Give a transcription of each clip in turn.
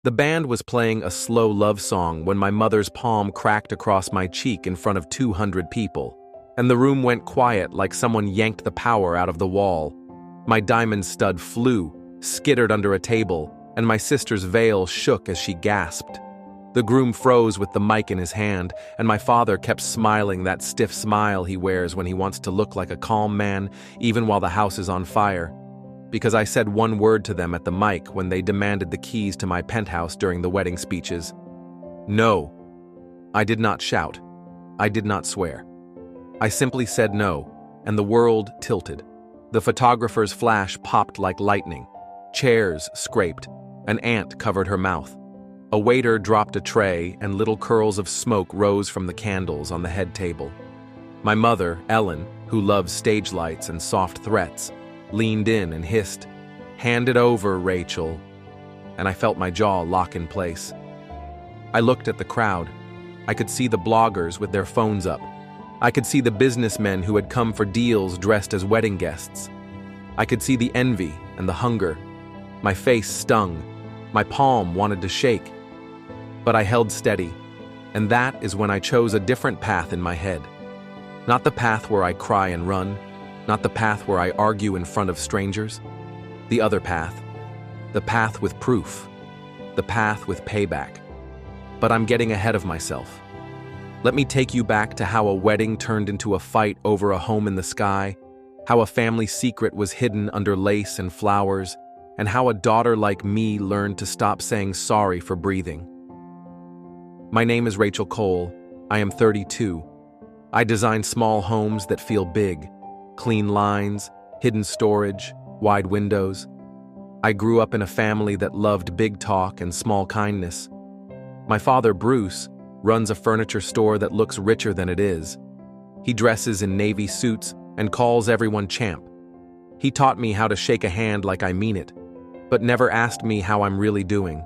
The band was playing a slow love song when my mother's palm cracked across my cheek in front of 200 people, and the room went quiet like someone yanked the power out of the wall. My diamond stud flew, skittered under a table, and my sister's veil shook as she gasped. The groom froze with the mic in his hand, and my father kept smiling that stiff smile he wears when he wants to look like a calm man, even while the house is on fire. Because I said one word to them at the mic when they demanded the keys to my penthouse during the wedding speeches. No. I did not shout. I did not swear. I simply said no, and the world tilted. The photographer's flash popped like lightning. Chairs scraped. An ant covered her mouth. A waiter dropped a tray, and little curls of smoke rose from the candles on the head table. My mother, Ellen, who loves stage lights and soft threats, leaned in and hissed, "Hand it over, Rachel," and I felt my jaw lock in place. I looked at the crowd. I could see the bloggers with their phones up. I could see the businessmen who had come for deals dressed as wedding guests. I could see the envy and the hunger. My face stung. My palm wanted to shake. But I held steady, and that is when I chose a different path in my head. Not the path where I cry and run, not the path where I argue in front of strangers. The other path. The path with proof. The path with payback. But I'm getting ahead of myself. Let me take you back to how a wedding turned into a fight over a home in the sky, how a family secret was hidden under lace and flowers, and how a daughter like me learned to stop saying sorry for breathing. My name is Rachel Cole. I am 32. I design small homes that feel big, clean lines, hidden storage, wide windows. I grew up in a family that loved big talk and small kindness. My father, Bruce, runs a furniture store that looks richer than it is. He dresses in navy suits and calls everyone champ. He taught me how to shake a hand like I mean it, but never asked me how I'm really doing.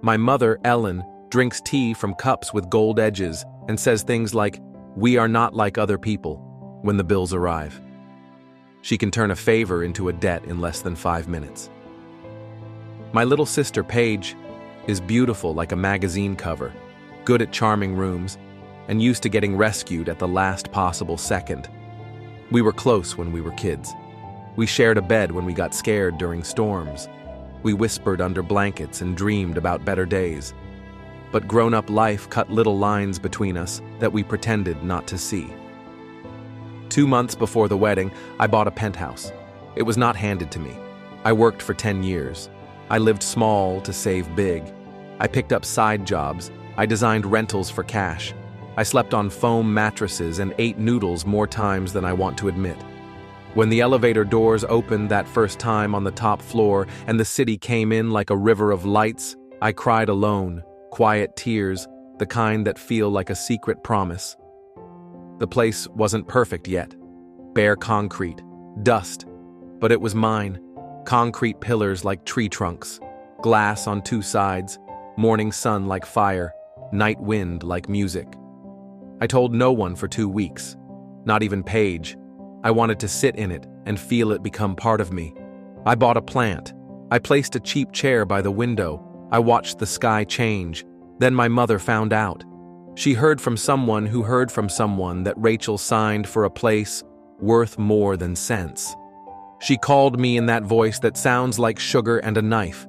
My mother, Ellen, drinks tea from cups with gold edges and says things like, "We are not like other people," when the bills arrive. She can turn a favor into a debt in less than 5 minutes. My little sister, Paige, is beautiful like a magazine cover, good at charming rooms, and used to getting rescued at the last possible second. We were close when we were kids. We shared a bed when we got scared during storms. We whispered under blankets and dreamed about better days. But grown-up life cut little lines between us that we pretended not to see. 2 months before the wedding, I bought a penthouse. It was not handed to me. I worked for 10 years. I lived small to save big. I picked up side jobs. I designed rentals for cash. I slept on foam mattresses and ate noodles more times than I want to admit. When the elevator doors opened that first time on the top floor and the city came in like a river of lights, I cried alone. Quiet tears, the kind that feel like a secret promise. The place wasn't perfect yet. Bare concrete, dust, but it was mine. Concrete pillars like tree trunks, glass on 2 sides, morning sun like fire, night wind like music. I told no one for 2 weeks, not even Paige. I wanted to sit in it and feel it become part of me. I bought a plant. I placed a cheap chair by the window. I watched the sky change. Then my mother found out. She heard from someone who heard from someone that Rachel signed for a place worth more than cents. She called me in that voice that sounds like sugar and a knife.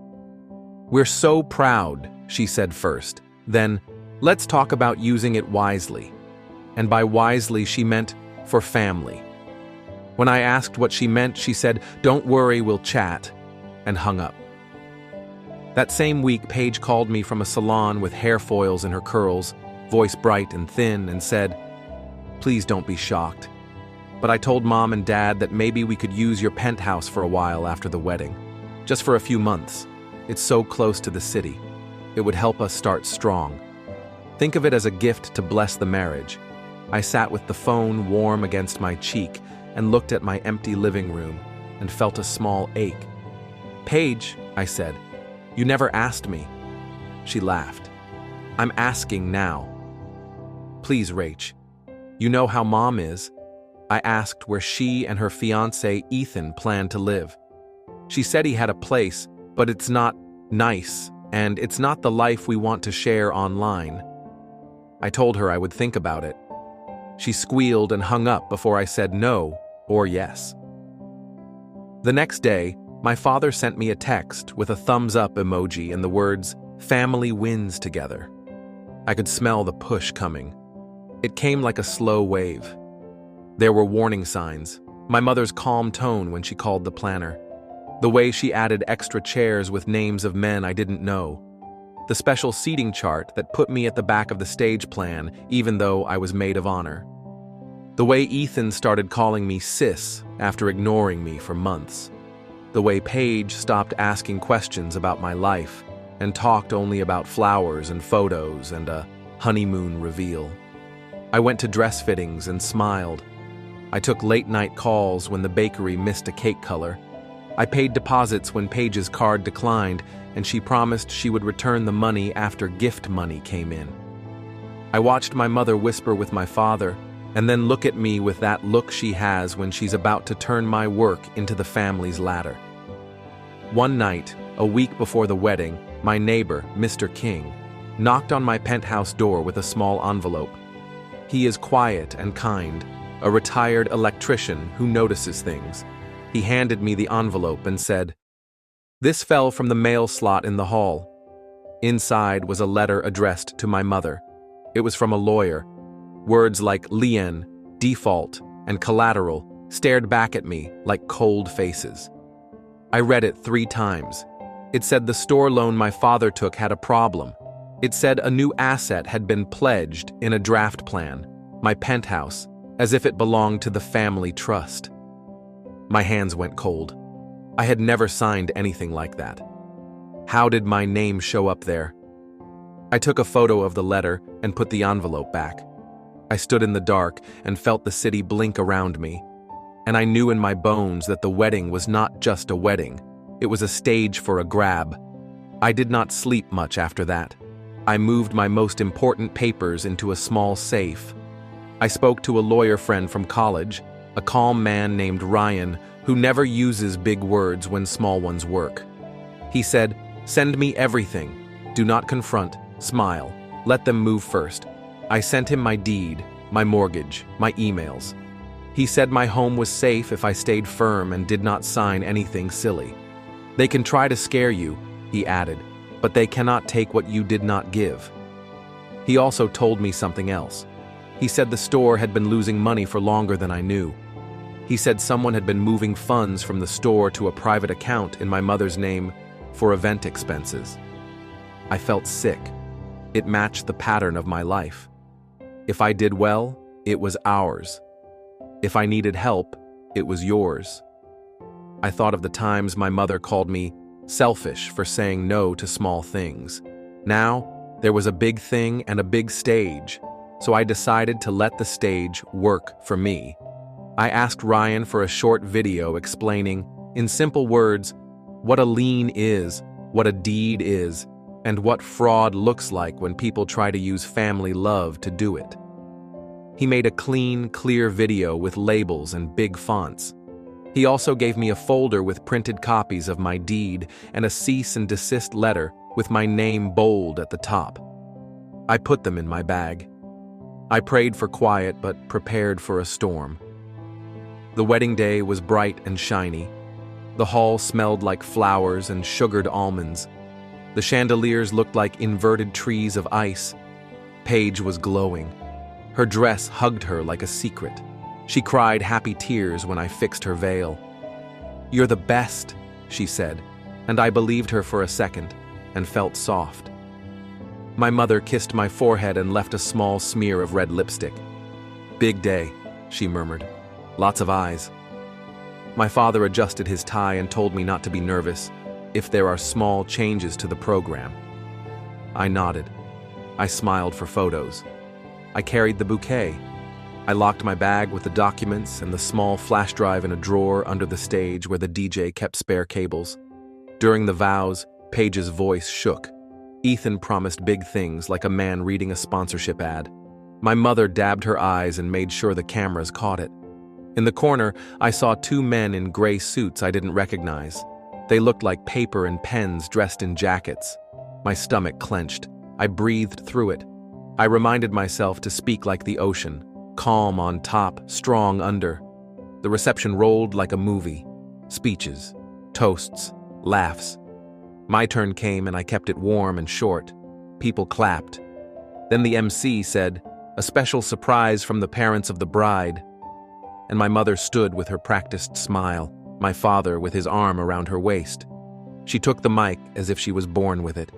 "We're so proud," she said first. Then, "Let's talk about using it wisely." And by wisely, she meant for family. When I asked what she meant, she said, "Don't worry, we'll chat," and hung up. That same week, Paige called me from a salon with hair foils in her curls, voice bright and thin, and said, "Please don't be shocked. But I told Mom and Dad that maybe we could use your penthouse for a while after the wedding. Just for a few months. It's so close to the city. It would help us start strong. Think of it as a gift to bless the marriage." I sat with the phone warm against my cheek and looked at my empty living room and felt a small ache. "Paige," I said, "you never asked me." She laughed. "I'm asking now." "Please, Rach. You know how Mom is." I asked where she and her fiancé, Ethan, planned to live. She said he had a place, but it's not nice, and it's not the life we want to share online. I told her I would think about it. She squealed and hung up before I said no or yes. The next day, my father sent me a text with a thumbs-up emoji and the words, "Family wins together." I could smell the push coming. It came like a slow wave. There were warning signs, my mother's calm tone when she called the planner, the way she added extra chairs with names of men I didn't know, the special seating chart that put me at the back of the stage plan even though I was maid of honor, the way Ethan started calling me sis after ignoring me for months, the way Paige stopped asking questions about my life and talked only about flowers and photos and a honeymoon reveal. I went to dress fittings and smiled. I took late-night calls when the bakery missed a cake color. I paid deposits when Paige's card declined, and she promised she would return the money after gift money came in. I watched my mother whisper with my father, and then look at me with that look she has when she's about to turn my work into the family's ladder. One night, a week before the wedding, my neighbor, Mr. King, knocked on my penthouse door with a small envelope. He is quiet and kind, a retired electrician who notices things. He handed me the envelope and said, "This fell from the mail slot in the hall." Inside was a letter addressed to my mother. It was from a lawyer. Words like lien, default, and collateral stared back at me like cold faces. I read it 3 times. It said the store loan my father took had a problem. It said a new asset had been pledged in a draft plan, my penthouse, as if it belonged to the family trust. My hands went cold. I had never signed anything like that. How did my name show up there? I took a photo of the letter and put the envelope back. I stood in the dark and felt the city blink around me. And I knew in my bones that the wedding was not just a wedding. It was a stage for a grab. I did not sleep much after that. I moved my most important papers into a small safe. I spoke to a lawyer friend from college, a calm man named Ryan, who never uses big words when small ones work. He said, "Send me everything. Do not confront. Smile. Let them move first." I sent him my deed, my mortgage, my emails. He said my home was safe if I stayed firm and did not sign anything silly. "They can try to scare you," he added, "but they cannot take what you did not give." He also told me something else. He said the store had been losing money for longer than I knew. He said someone had been moving funds from the store to a private account in my mother's name for event expenses. I felt sick. It matched the pattern of my life. If I did well, it was ours. If I needed help, it was yours. I thought of the times my mother called me selfish for saying no to small things. Now, there was a big thing and a big stage, so I decided to let the stage work for me. I asked Ryan for a short video explaining, in simple words, what a lien is, what a deed is, and what fraud looks like when people try to use family love to do it. He made a clean, clear video with labels and big fonts. He also gave me a folder with printed copies of my deed and a cease and desist letter with my name bold at the top. I put them in my bag. I prayed for quiet but prepared for a storm. The wedding day was bright and shiny. The hall smelled like flowers and sugared almonds. The chandeliers looked like inverted trees of ice. Paige was glowing. Her dress hugged her like a secret. She cried happy tears when I fixed her veil. "You're the best," she said, and I believed her for a second and felt soft. My mother kissed my forehead and left a small smear of red lipstick. "Big day," she murmured. "Lots of eyes." My father adjusted his tie and told me not to be nervous if there are small changes to the program. I nodded. I smiled for photos. I carried the bouquet. I locked my bag with the documents and the small flash drive in a drawer under the stage where the DJ kept spare cables. During the vows, Paige's voice shook. Ethan promised big things like a man reading a sponsorship ad. My mother dabbed her eyes and made sure the cameras caught it. In the corner, I saw 2 men in gray suits I didn't recognize. They looked like paper and pens dressed in jackets. My stomach clenched. I breathed through it. I reminded myself to speak like the ocean, calm on top, strong under. The reception rolled like a movie. Speeches, toasts, laughs. My turn came and I kept it warm and short. People clapped. Then the MC said, "A special surprise from the parents of the bride." And my mother stood with her practiced smile, my father with his arm around her waist. She took the mic as if she was born with it.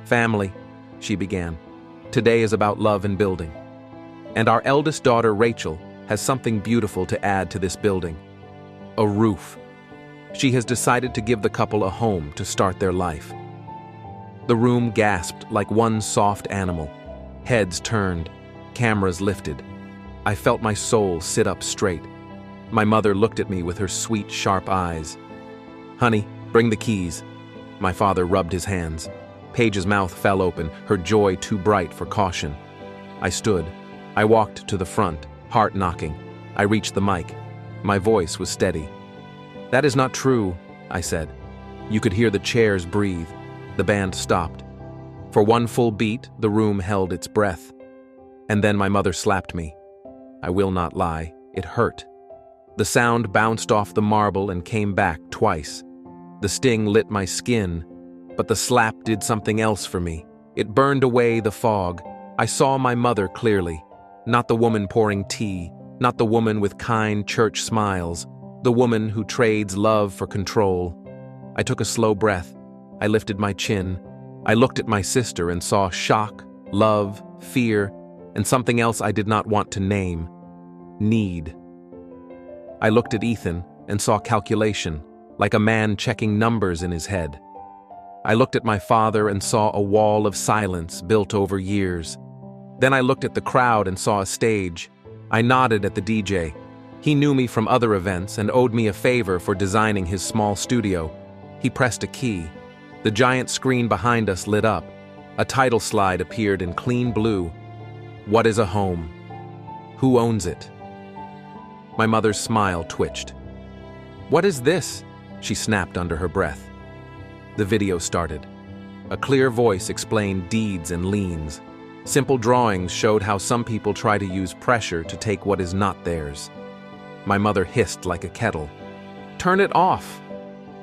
"Family," she began. "Today is about love and building. And our eldest daughter, Rachel, has something beautiful to add to this building. A roof. She has decided to give the couple a home to start their life." The room gasped like one soft animal. Heads turned, cameras lifted. I felt my soul sit up straight. My mother looked at me with her sweet, sharp eyes. "Honey, bring the keys." My father rubbed his hands. Paige's mouth fell open, her joy too bright for caution. I stood. I walked to the front, heart knocking. I reached the mic. My voice was steady. "That is not true," I said. You could hear the chairs breathe. The band stopped. For one full beat, the room held its breath. And then my mother slapped me. I will not lie, it hurt. The sound bounced off the marble and came back twice. The sting lit my skin, but the slap did something else for me. It burned away the fog. I saw my mother clearly. Not the woman pouring tea, not the woman with kind church smiles, the woman who trades love for control. I took a slow breath. I lifted my chin. I looked at my sister and saw shock, love, fear, and something else I did not want to name. Need. I looked at Ethan and saw calculation, like a man checking numbers in his head. I looked at my father and saw a wall of silence built over years. Then I looked at the crowd and saw a stage. I nodded at the DJ. He knew me from other events and owed me a favor for designing his small studio. He pressed a key. The giant screen behind us lit up. A title slide appeared in clean blue. "What is a home? Who owns it?" My mother's smile twitched. "What is this?" she snapped under her breath. The video started. A clear voice explained deeds and liens. Simple drawings showed how some people try to use pressure to take what is not theirs. My mother hissed like a kettle. "Turn it off!"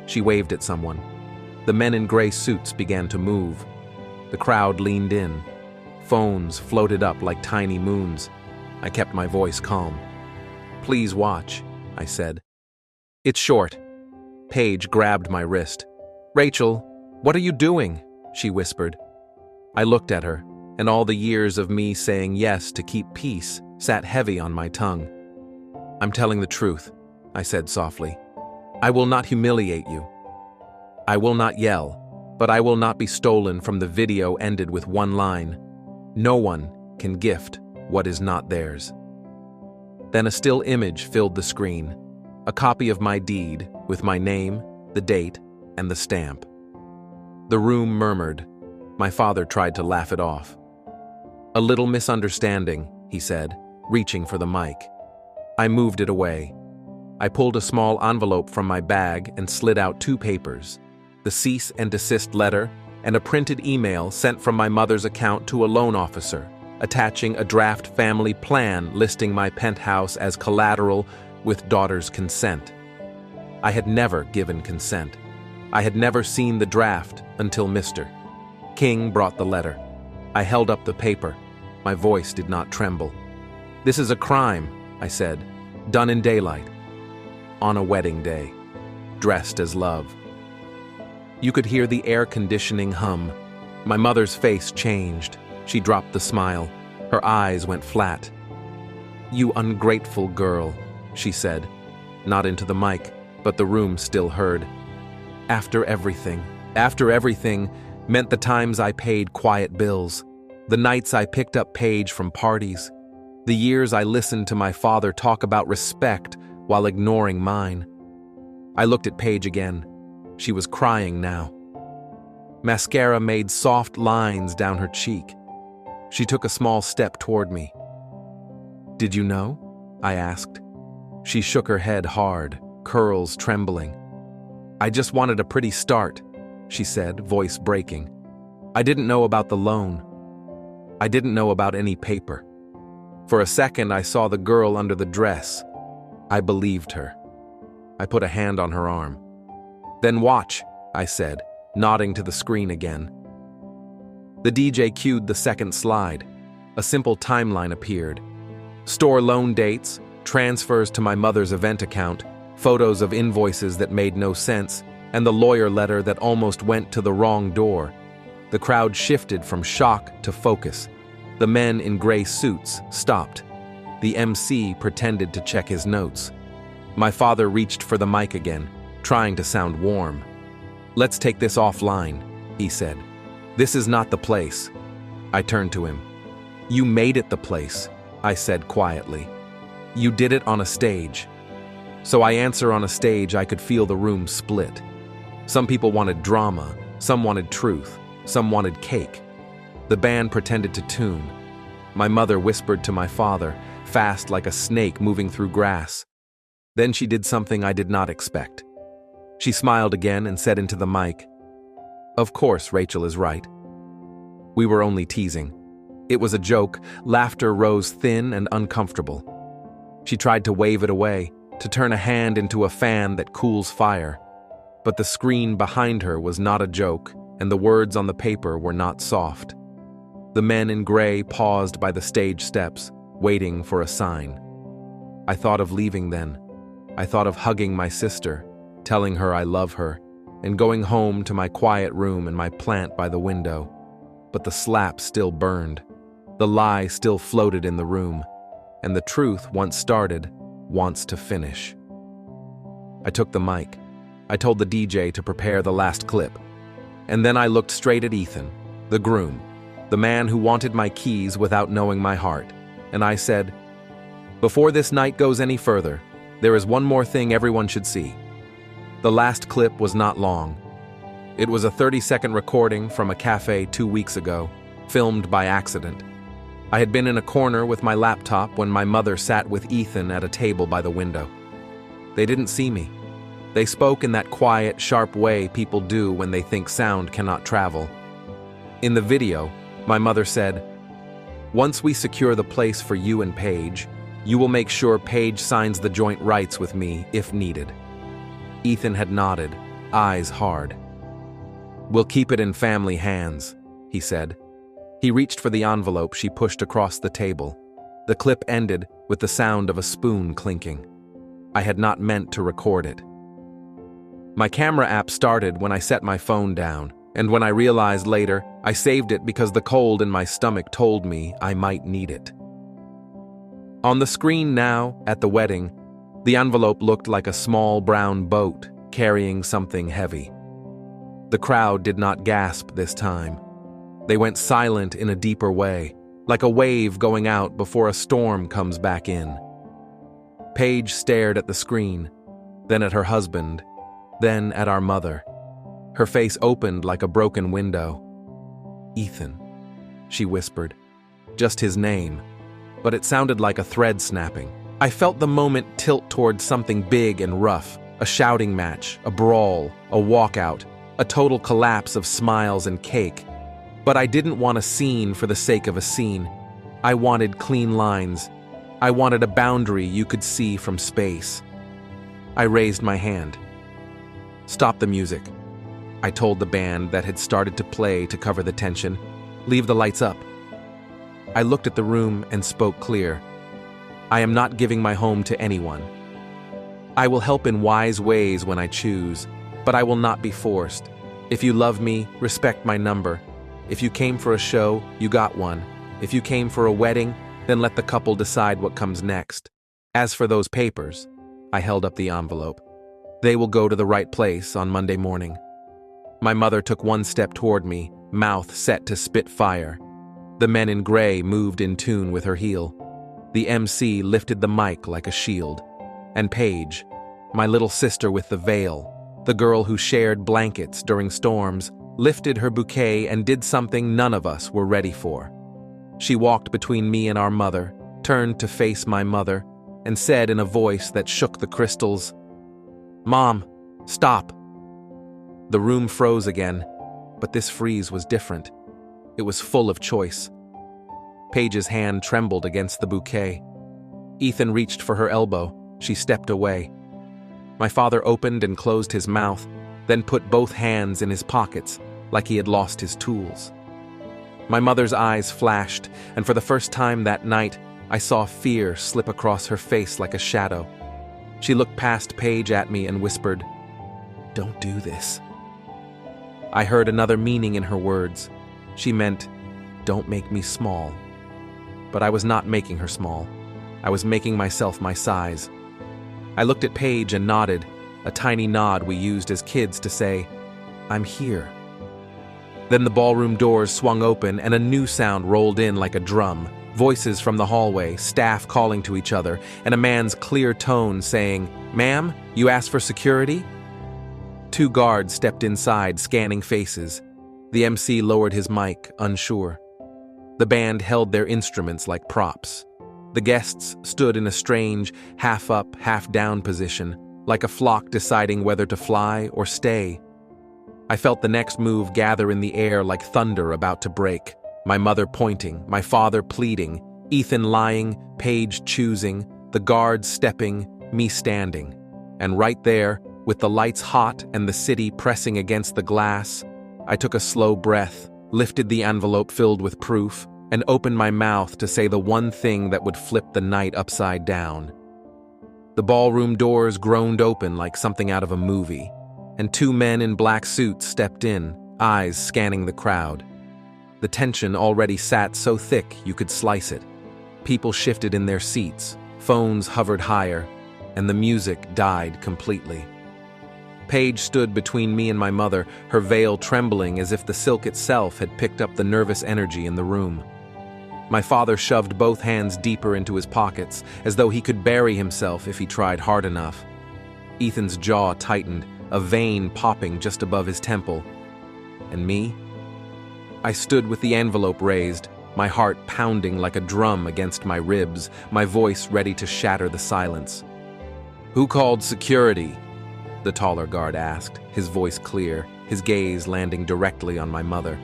She waved at someone. The men in gray suits began to move. The crowd leaned in. Phones floated up like tiny moons. I kept my voice calm. "Please watch," I said. "It's short." Paige grabbed my wrist. "Rachel, what are you doing?" she whispered. I looked at her, and all the years of me saying yes to keep peace sat heavy on my tongue. "I'm telling the truth," I said softly. "I will not humiliate you. I will not yell, but I will not be stolen from the video ended with one line. No one can gift what is not theirs." Then a still image filled the screen, a copy of my deed with my name, the date, and the stamp. The room murmured. My father tried to laugh it off. "A little misunderstanding," he said, reaching for the mic. I moved it away. I pulled a small envelope from my bag and slid out 2 papers, the cease and desist letter and a printed email sent from my mother's account to a loan officer, attaching a draft family plan listing my penthouse as collateral with daughter's consent. I had never given consent. I had never seen the draft until Mr. King brought the letter. I held up the paper. My voice did not tremble. "This is a crime," I said, "done in daylight. On a wedding day. Dressed as love." You could hear the air conditioning hum. My mother's face changed. She dropped the smile. Her eyes went flat. "You ungrateful girl," she said, not into the mic, but the room still heard. After everything meant the times I paid quiet bills, the nights I picked up Paige from parties, the years I listened to my father talk about respect while ignoring mine. I looked at Paige again. She was crying now. Mascara made soft lines down her cheek. She took a small step toward me. "Did you know?" I asked. She shook her head hard, curls trembling. "I just wanted a pretty start," she said, voice breaking. I didn't know about the loan. I didn't know about any paper. For a second, I saw the girl under the dress. I believed her. I put a hand on her arm. "Then watch," I said, nodding to the screen again. The DJ cued the second slide. A simple timeline appeared. Store loan dates, transfers to my mother's event account, photos of invoices that made no sense, and the lawyer letter that almost went to the wrong door. The crowd shifted from shock to focus. The men in gray suits stopped. The MC pretended to check his notes. My father reached for the mic again, trying to sound warm. "Let's take this offline," he said. "This is not the place." I turned to him. "You made it the place," I said quietly. "You did it on a stage." So I answer on a stage, I could feel the room split. Some people wanted drama, some wanted truth, some wanted cake. The band pretended to tune. My mother whispered to my father, fast like a snake moving through grass. Then she did something I did not expect. She smiled again and said into the mic, "Of course, Rachel is right." We were only teasing. It was a joke. Laughter rose thin and uncomfortable. She tried to wave it away, to turn a hand into a fan that cools fire. But the screen behind her was not a joke, and the words on the paper were not soft. The men in gray paused by the stage steps, waiting for a sign. I thought of leaving then. I thought of hugging my sister, telling her I love her, and going home to my quiet room and my plant by the window. But the slap still burned. The lie still floated in the room, and the truth, once started, wants to finish. I took the mic. I told the DJ to prepare the last clip. And then I looked straight at Ethan, the groom, the man who wanted my keys without knowing my heart, and I said, "Before this night goes any further, there is one more thing everyone should see." The last clip was not long. It was a 30-second recording from a cafe 2 weeks ago, filmed by accident. I had been in a corner with my laptop when my mother sat with Ethan at a table by the window. They didn't see me. They spoke in that quiet, sharp way people do when they think sound cannot travel. In the video, my mother said, "Once we secure the place for you and Paige, you will make sure Paige signs the joint rights with me if needed." Ethan had nodded, eyes hard. "We'll keep it in family hands," he said. He reached for the envelope she pushed across the table. The clip ended with the sound of a spoon clinking. I had not meant to record it. My camera app started when I set my phone down, and when I realized later, I saved it because the cold in my stomach told me I might need it. On the screen now, at the wedding, the envelope looked like a small brown boat carrying something heavy. The crowd did not gasp this time. They went silent in a deeper way, like a wave going out before a storm comes back in. Paige stared at the screen, then at her husband, then at our mother. Her face opened like a broken window. "Ethan," she whispered. Just his name, but it sounded like a thread snapping. I felt the moment tilt towards something big and rough, a shouting match, a brawl, a walkout, a total collapse of smiles and cake. But I didn't want a scene for the sake of a scene. I wanted clean lines. I wanted a boundary you could see from space. I raised my hand. "Stop the music," I told the band that had started to play to cover the tension. "Leave the lights up." I looked at the room and spoke clear. "I am not giving my home to anyone. I will help in wise ways when I choose, but I will not be forced. If you love me, respect my number. If you came for a show, you got one. If you came for a wedding, then let the couple decide what comes next. As for those papers," I held up the envelope, "they will go to the right place on Monday morning." My mother took one step toward me, mouth set to spit fire. The men in gray moved in tune with her heel. The MC lifted the mic like a shield. And Paige, my little sister with the veil, the girl who shared blankets during storms, lifted her bouquet and did something none of us were ready for. She walked between me and our mother, turned to face my mother, and said in a voice that shook the crystals, "Mom, stop." The room froze again, but this freeze was different. It was full of choice. Paige's hand trembled against the bouquet. Ethan reached for her elbow. She stepped away. My father opened and closed his mouth, then put both hands in his pockets, like he had lost his tools. My mother's eyes flashed, and for the first time that night, I saw fear slip across her face like a shadow. She looked past Paige at me and whispered, "Don't do this." I heard another meaning in her words. She meant, "Don't make me small." But I was not making her small. I was making myself my size. I looked at Paige and nodded, a tiny nod we used as kids to say, "I'm here." Then the ballroom doors swung open and a new sound rolled in like a drum. Voices from the hallway, staff calling to each other, and a man's clear tone saying, "Ma'am, you asked for security?" 2 guards stepped inside, scanning faces. The MC lowered his mic, unsure. The band held their instruments like props. The guests stood in a strange, half-up, half-down position, like a flock deciding whether to fly or stay. I felt the next move gather in the air like thunder about to break. My mother pointing, my father pleading, Ethan lying, Paige choosing, the guards stepping, me standing. And right there, with the lights hot and the city pressing against the glass, I took a slow breath, lifted the envelope filled with proof, and opened my mouth to say the one thing that would flip the night upside down. The ballroom doors groaned open like something out of a movie, and 2 men in black suits stepped in, eyes scanning the crowd. The tension already sat so thick you could slice it. People shifted in their seats, phones hovered higher, and the music died completely. Paige stood between me and my mother, her veil trembling as if the silk itself had picked up the nervous energy in the room. My father shoved both hands deeper into his pockets, as though he could bury himself if he tried hard enough. Ethan's jaw tightened, a vein popping just above his temple. And me? I stood with the envelope raised, my heart pounding like a drum against my ribs, my voice ready to shatter the silence. "Who called security?" the taller guard asked, his voice clear, his gaze landing directly on my mother.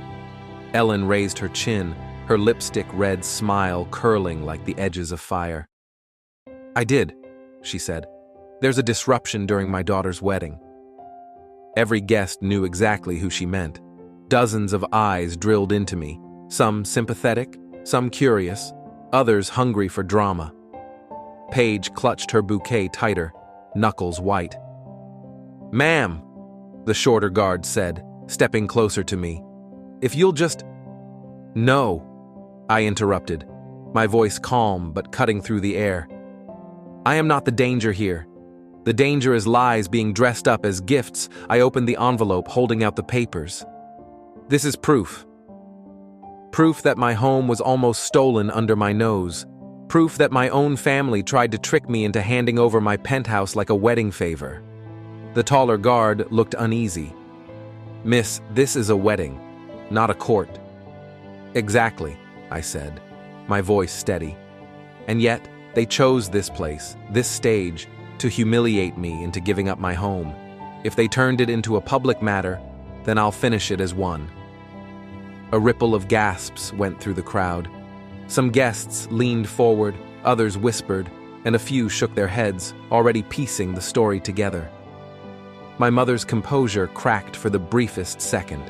Ellen raised her chin, her lipstick red smile curling like the edges of fire. "I did," she said. "There's a disruption during my daughter's wedding." Every guest knew exactly who she meant. Dozens of eyes drilled into me, some sympathetic, some curious, others hungry for drama. Paige clutched her bouquet tighter, knuckles white. "Ma'am," the shorter guard said, stepping closer to me, "if you'll just—" "No," I interrupted, my voice calm but cutting through the air. "I am not the danger here. The danger is lies being dressed up as gifts." I opened the envelope, holding out the papers. "This is proof. Proof that my home was almost stolen under my nose. Proof that my own family tried to trick me into handing over my penthouse like a wedding favor." The taller guard looked uneasy. "Miss, this is a wedding, not a court." "Exactly," I said, my voice steady. "And yet, they chose this place, this stage, to humiliate me into giving up my home. If they turned it into a public matter, then I'll finish it as one." A ripple of gasps went through the crowd. Some guests leaned forward, others whispered, and a few shook their heads, already piecing the story together. My mother's composure cracked for the briefest second.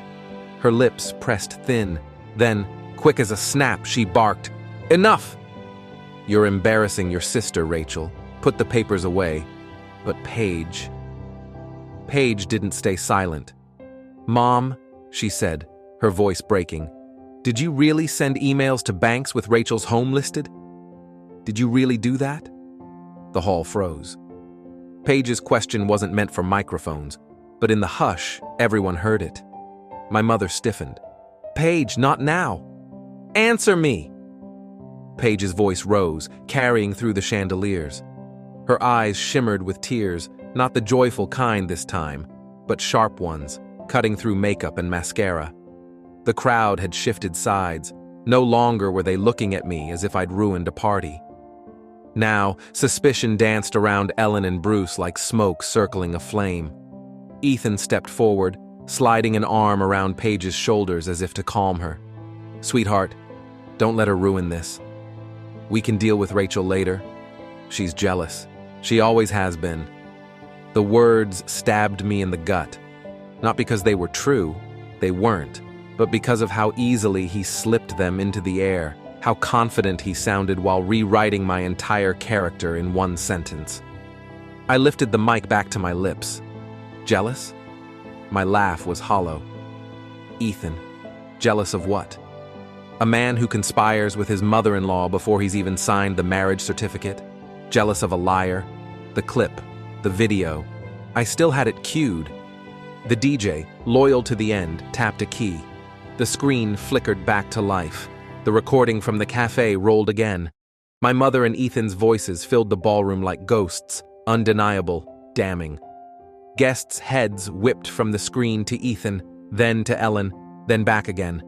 Her lips pressed thin, then, quick as a snap, she barked, "Enough! You're embarrassing your sister, Rachel. Put the papers away." But Paige didn't stay silent. "Mom," she said, her voice breaking, "did you really send emails to banks with Rachel's home listed? Did you really do that?" The hall froze. Paige's question wasn't meant for microphones, but in the hush, everyone heard it. My mother stiffened. "Paige, not now! Answer me!" Paige's voice rose, carrying through the chandeliers. Her eyes shimmered with tears, not the joyful kind this time, but sharp ones, cutting through makeup and mascara. The crowd had shifted sides. No longer were they looking at me as if I'd ruined a party. Now, suspicion danced around Ellen and Bruce like smoke circling a flame. Ethan stepped forward, sliding an arm around Paige's shoulders as if to calm her. Sweetheart, don't let her ruin this. We can deal with Rachel later. She's jealous. She always has been. The words stabbed me in the gut. Not because they were true, they weren't, but because of how easily he slipped them into the air, how confident he sounded while rewriting my entire character in one sentence. I lifted the mic back to my lips. Jealous? My laugh was hollow. Ethan. Jealous of what? A man who conspires with his mother-in-law before he's even signed the marriage certificate? Jealous of a liar? The clip, the video. I still had it cued. The DJ, loyal to the end, tapped a key. The screen flickered back to life. The recording from the cafe rolled again. My mother and Ethan's voices filled the ballroom like ghosts, undeniable, damning. Guests' heads whipped from the screen to Ethan, then to Ellen, then back again.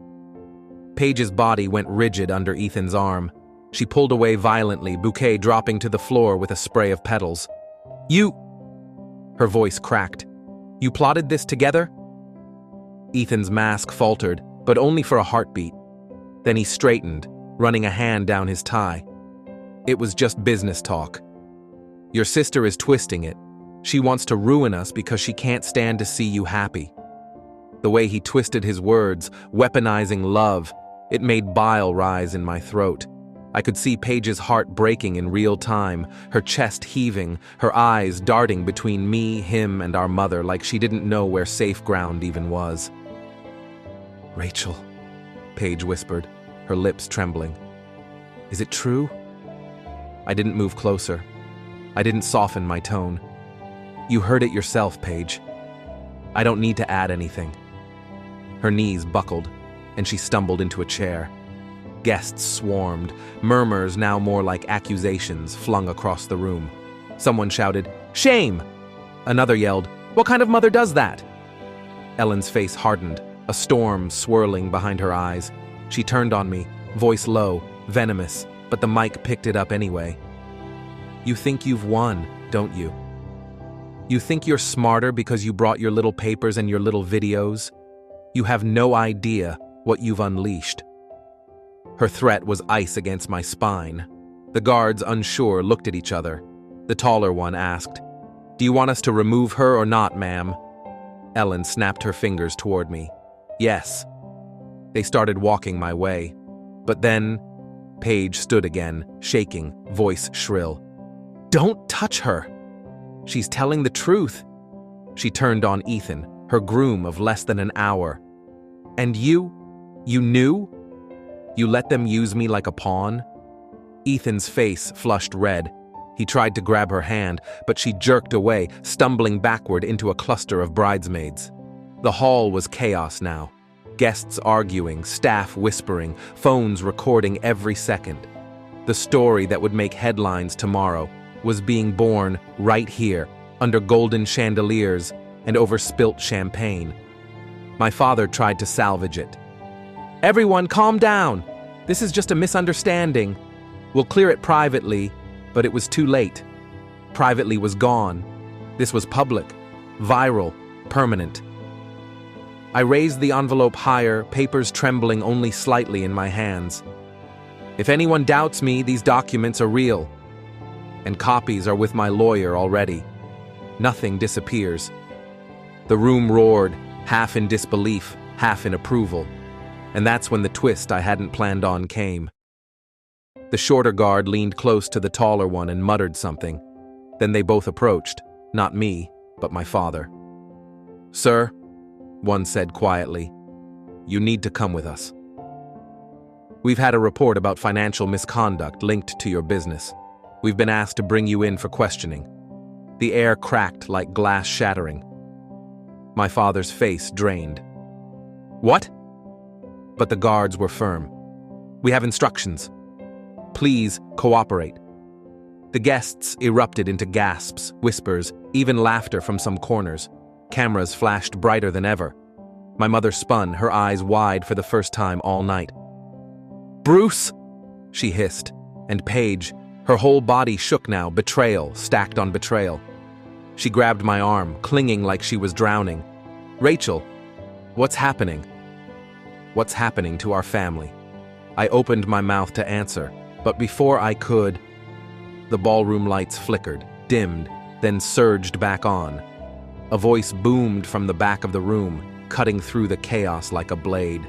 Paige's body went rigid under Ethan's arm. She pulled away violently, bouquet dropping to the floor with a spray of petals. You... Her voice cracked. You plotted this together? Ethan's mask faltered, but only for a heartbeat. Then he straightened, running a hand down his tie. It was just business talk. Your sister is twisting it. She wants to ruin us because she can't stand to see you happy. The way he twisted his words, weaponizing love, it made bile rise in my throat. I could see Paige's heart breaking in real time, her chest heaving, her eyes darting between me, him, and our mother like she didn't know where safe ground even was. Rachel, Paige whispered, her lips trembling. Is it true? I didn't move closer. I didn't soften my tone. You heard it yourself, Paige. I don't need to add anything. Her knees buckled, and she stumbled into a chair. Guests swarmed, murmurs now more like accusations flung across the room. Someone shouted, "Shame!" Another yelled, "What kind of mother does that?" Ellen's face hardened, a storm swirling behind her eyes. She turned on me, voice low, venomous, but the mic picked it up anyway. You think you've won, don't you? You think you're smarter because you brought your little papers and your little videos? You have no idea what you've unleashed. Her threat was ice against my spine. The guards, unsure, looked at each other. The taller one asked, "Do you want us to remove her or not, ma'am?" Ellen snapped her fingers toward me. Yes. They started walking my way. But then, Paige stood again, shaking, voice shrill. "Don't touch her! She's telling the truth." She turned on Ethan, her groom of less than an hour. "And you knew? You let them use me like a pawn?" Ethan's face flushed red. He tried to grab her hand, but she jerked away, stumbling backward into a cluster of bridesmaids. The hall was chaos now. Guests arguing, staff whispering, phones recording every second. The story that would make headlines tomorrow was being born right here, under golden chandeliers and over spilt champagne. My father tried to salvage it. "Everyone, calm down. This is just a misunderstanding. We'll clear it privately," but it was too late. Privately was gone. This was public, viral, permanent. I raised the envelope higher, papers trembling only slightly in my hands. "If anyone doubts me, these documents are real. And copies are with my lawyer already. Nothing disappears." The room roared, half in disbelief, half in approval. And that's when the twist I hadn't planned on came. The shorter guard leaned close to the taller one and muttered something. Then they both approached, not me, but my father. "Sir," one said quietly, "you need to come with us. We've had a report about financial misconduct linked to your business. We've been asked to bring you in for questioning." The air cracked like glass shattering. My father's face drained. "What?" But the guards were firm. "We have instructions. Please cooperate." The guests erupted into gasps, whispers, even laughter from some corners. Cameras flashed brighter than ever. My mother spun, her eyes wide for the first time all night. "Bruce!" she hissed, and Paige, her whole body shook now, betrayal stacked on betrayal. She grabbed my arm, clinging like she was drowning. "Rachel, what's happening? What's happening to our family?" I opened my mouth to answer, but before I could, the ballroom lights flickered, dimmed, then surged back on. A voice boomed from the back of the room, cutting through the chaos like a blade.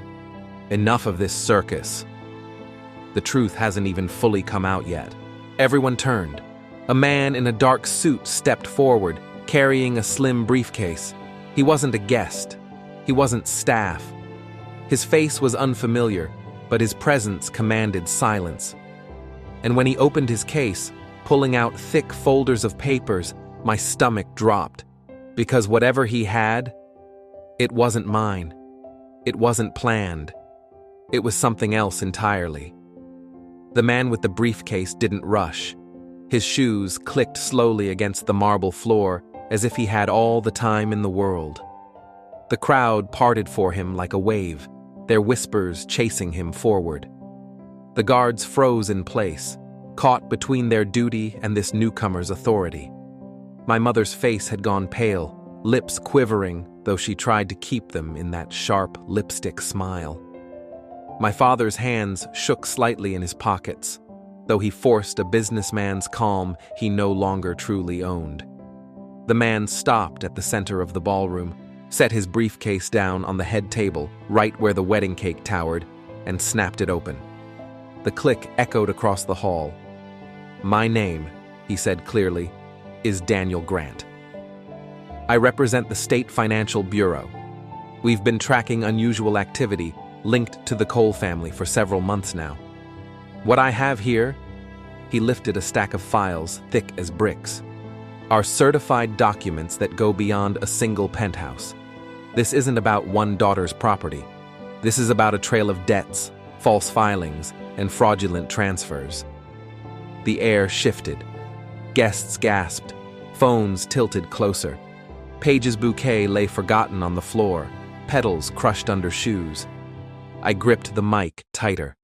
Enough of this circus. The truth hasn't even fully come out yet. Everyone turned. A man in a dark suit stepped forward, carrying a slim briefcase. He wasn't a guest. He wasn't staff. His face was unfamiliar, but his presence commanded silence. And when he opened his case, pulling out thick folders of papers, my stomach dropped. Because whatever he had, it wasn't mine. It wasn't planned. It was something else entirely. The man with the briefcase didn't rush. His shoes clicked slowly against the marble floor as if he had all the time in the world. The crowd parted for him like a wave, their whispers chasing him forward. The guards froze in place, caught between their duty and this newcomer's authority. My mother's face had gone pale, lips quivering, though she tried to keep them in that sharp lipstick smile. My father's hands shook slightly in his pockets, though he forced a businessman's calm he no longer truly owned. The man stopped at the center of the ballroom, set his briefcase down on the head table, right where the wedding cake towered, and snapped it open. The click echoed across the hall. "My name," he said clearly, "is Daniel Grant. I represent the State Financial Bureau. We've been tracking unusual activity linked to the Cole family for several months now. What I have here," he lifted a stack of files thick as bricks, "are certified documents that go beyond a single penthouse. This isn't about one daughter's property. This is about a trail of debts, false filings, and fraudulent transfers." The air shifted. Guests gasped. Phones tilted closer. Paige's bouquet lay forgotten on the floor, petals crushed under shoes. I gripped the mic tighter.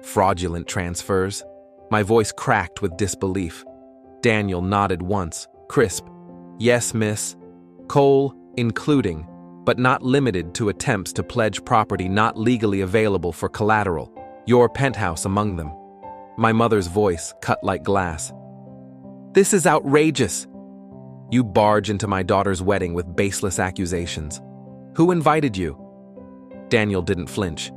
Fraudulent transfers? My voice cracked with disbelief. Daniel nodded once, crisp. "Yes, miss. Cole, including, but not limited to attempts to pledge property not legally available for collateral, your penthouse among them." My mother's voice cut like glass. "This is outrageous. You barge into my daughter's wedding with baseless accusations. Who invited you?" Daniel didn't flinch.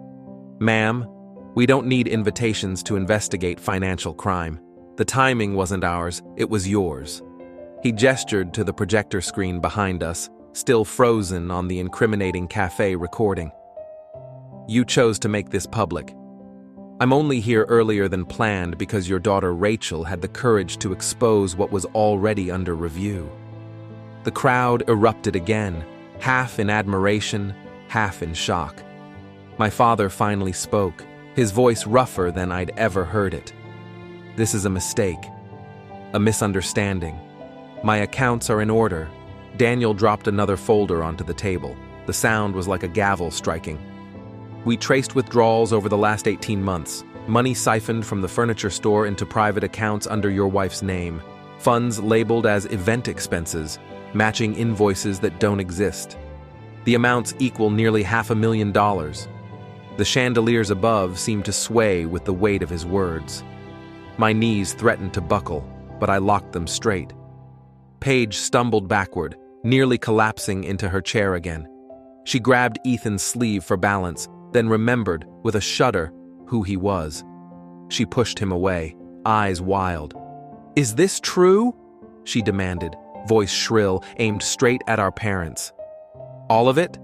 "Ma'am, we don't need invitations to investigate financial crime. The timing wasn't ours, it was yours." He gestured to the projector screen behind us, still frozen on the incriminating cafe recording. "You chose to make this public. I'm only here earlier than planned because your daughter Rachel had the courage to expose what was already under review." The crowd erupted again, half in admiration, half in shock. My father finally spoke, his voice rougher than I'd ever heard it. "This is a mistake. A misunderstanding. My accounts are in order." Daniel dropped another folder onto the table. The sound was like a gavel striking. "We traced withdrawals over the last 18 months. Money siphoned from the furniture store into private accounts under your wife's name. Funds labeled as event expenses, matching invoices that don't exist. The amounts equal nearly $500,000. The chandeliers above seemed to sway with the weight of his words. My knees threatened to buckle, but I locked them straight. Paige stumbled backward, nearly collapsing into her chair again. She grabbed Ethan's sleeve for balance, then remembered, with a shudder, who he was. She pushed him away, eyes wild. "Is this true?" she demanded, voice shrill, aimed straight at our parents. "All of it?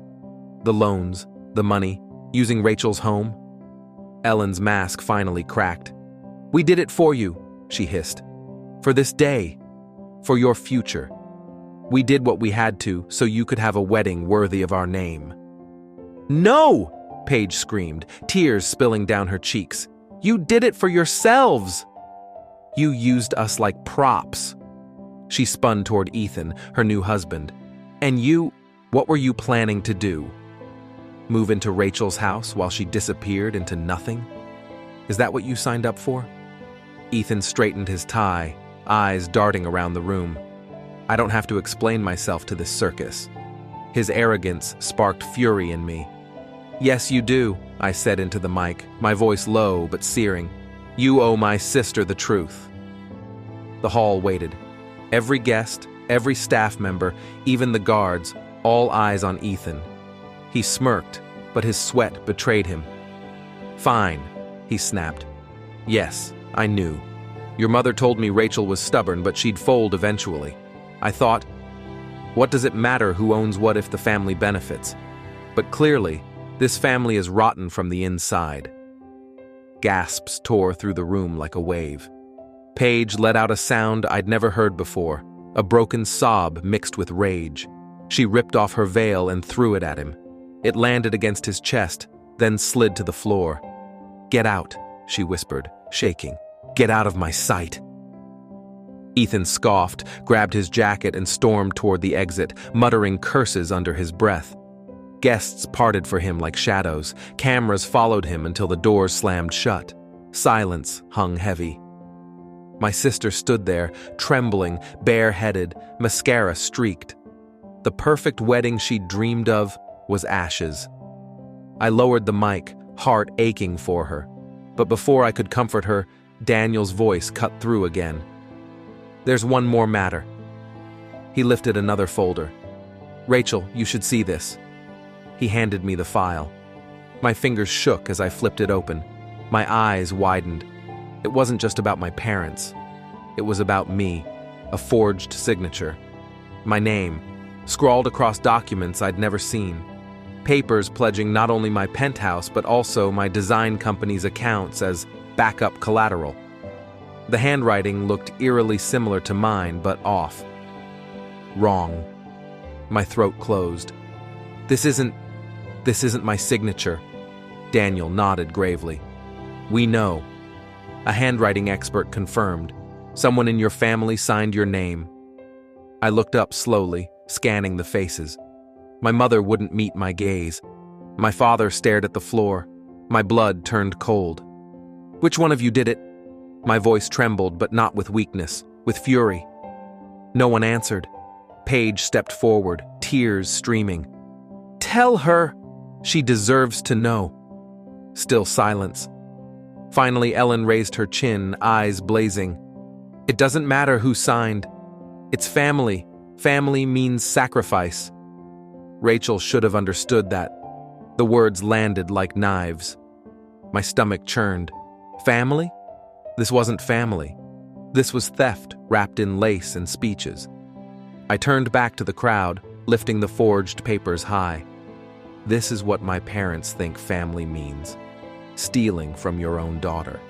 The loans, the money, using Rachel's home?" Ellen's mask finally cracked. "We did it for you," she hissed. "For this day. For your future. We did what we had to so you could have a wedding worthy of our name." "No!" Paige screamed, tears spilling down her cheeks. "You did it for yourselves! You used us like props." She spun toward Ethan, her new husband. "And you, what were you planning to do? Move into Rachel's house while she disappeared into nothing? Is that what you signed up for?" Ethan straightened his tie, eyes darting around the room. "I don't have to explain myself to this circus." His arrogance sparked fury in me. Yes, you do, I said into the mic, my voice low but searing. You owe my sister the truth. The hall waited. Every guest, every staff member, even the guards, all eyes on Ethan. He smirked, but his sweat betrayed him. Fine, he snapped. Yes, I knew. Your mother told me Rachel was stubborn, but she'd fold eventually. I thought, what does it matter who owns what if the family benefits? But clearly, this family is rotten from the inside. Gasps tore through the room like a wave. Paige let out a sound I'd never heard before, a broken sob mixed with rage. She ripped off her veil and threw it at him. It landed against his chest, then slid to the floor. Get out, she whispered, shaking. Get out of my sight. Ethan scoffed, grabbed his jacket and stormed toward the exit, muttering curses under his breath. Guests parted for him like shadows. Cameras followed him until the doors slammed shut. Silence hung heavy. My sister stood there, trembling, bareheaded, mascara streaked. The perfect wedding she'd dreamed of was ashes. I lowered the mic, heart aching for her. But before I could comfort her, Daniel's voice cut through again. There's one more matter. He lifted another folder. Rachel, you should see this. He handed me the file. My fingers shook as I flipped it open. My eyes widened. It wasn't just about my parents. It was about me, a forged signature. My name, scrawled across documents I'd never seen. Papers pledging not only my penthouse but also my design company's accounts as backup collateral. The handwriting looked eerily similar to mine, but off. Wrong. My throat closed. This isn't my signature. Daniel nodded gravely. We know. A handwriting expert confirmed. Someone in your family signed your name. I looked up slowly, scanning the faces. My mother wouldn't meet my gaze. My father stared at the floor. My blood turned cold. Which one of you did it? My voice trembled, but not with weakness, with fury. No one answered. Paige stepped forward, tears streaming. Tell her! She deserves to know. Still silence. Finally, Ellen raised her chin, eyes blazing. It doesn't matter who signed. It's family. Family means sacrifice. Rachel should have understood that. The words landed like knives. My stomach churned. Family? This wasn't family. This was theft wrapped in lace and speeches. I turned back to the crowd, lifting the forged papers high. This is what my parents think family means. Stealing from your own daughter.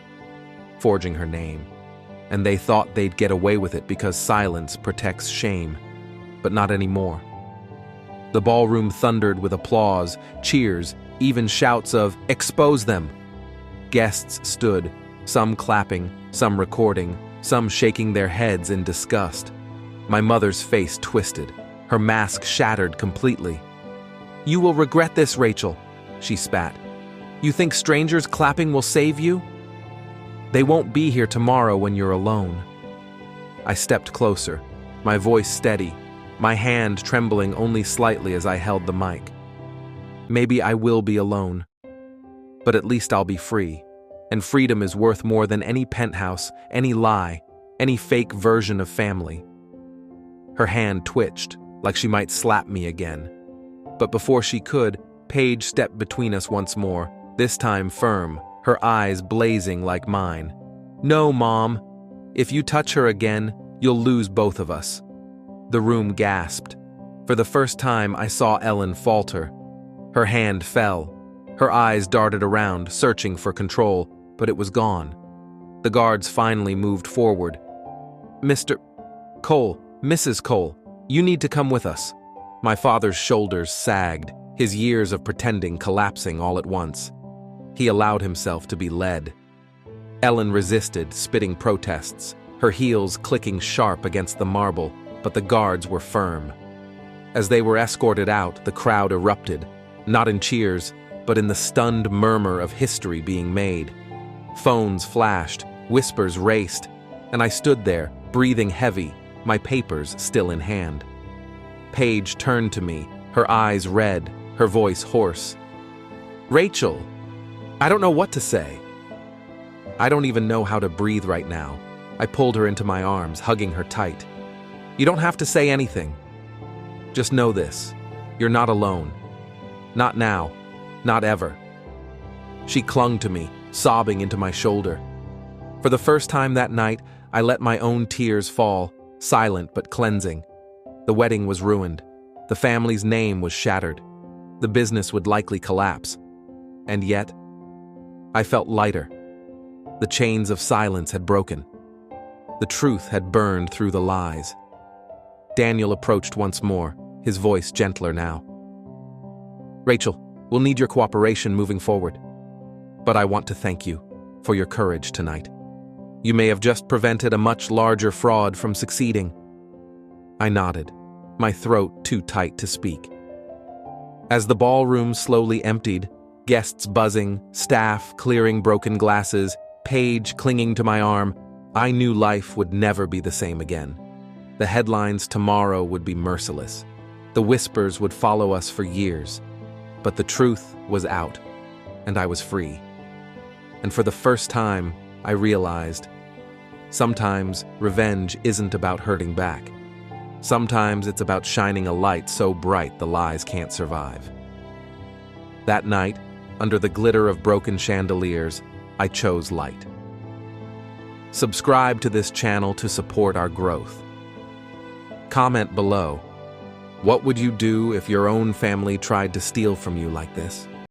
Forging her name. And they thought they'd get away with it because silence protects shame. But not anymore. The ballroom thundered with applause, cheers, even shouts of, "Expose them!" Guests stood, some clapping, some recording, some shaking their heads in disgust. My mother's face twisted, her mask shattered completely. You will regret this, Rachel, she spat. You think strangers clapping will save you? They won't be here tomorrow when you're alone. I stepped closer, my voice steady, my hand trembling only slightly as I held the mic. Maybe I will be alone, but at least I'll be free, and freedom is worth more than any penthouse, any lie, any fake version of family. Her hand twitched, like she might slap me again. But before she could, Paige stepped between us once more, this time firm, her eyes blazing like mine. No, Mom. If you touch her again, you'll lose both of us. The room gasped. For the first time, I saw Ellen falter. Her hand fell. Her eyes darted around, searching for control, but it was gone. The guards finally moved forward. Mr. Cole, Mrs. Cole, you need to come with us. My father's shoulders sagged, his years of pretending collapsing all at once. He allowed himself to be led. Ellen resisted, spitting protests, her heels clicking sharp against the marble, but the guards were firm. As they were escorted out, the crowd erupted, not in cheers, but in the stunned murmur of history being made. Phones flashed, whispers raced, and I stood there, breathing heavy, my papers still in hand. Paige turned to me, her eyes red, her voice hoarse. Rachel, I don't know what to say. I don't even know how to breathe right now. I pulled her into my arms, hugging her tight. You don't have to say anything. Just know this. You're not alone. Not now. Not ever. She clung to me, sobbing into my shoulder. For the first time that night, I let my own tears fall, silent but cleansing. The wedding was ruined. The family's name was shattered. The business would likely collapse. And yet, I felt lighter. The chains of silence had broken. The truth had burned through the lies. Daniel approached once more, his voice gentler now. Rachel, we'll need your cooperation moving forward. But I want to thank you for your courage tonight. You may have just prevented a much larger fraud from succeeding. I nodded, my throat too tight to speak. As the ballroom slowly emptied, guests buzzing, staff clearing broken glasses, Paige clinging to my arm, I knew life would never be the same again. The headlines tomorrow would be merciless. The whispers would follow us for years. But the truth was out, and I was free. And for the first time, I realized, sometimes revenge isn't about hurting back. Sometimes it's about shining a light so bright the lies can't survive. That night, under the glitter of broken chandeliers, I chose light. Subscribe to this channel to support our growth. Comment below. What would you do if your own family tried to steal from you like this?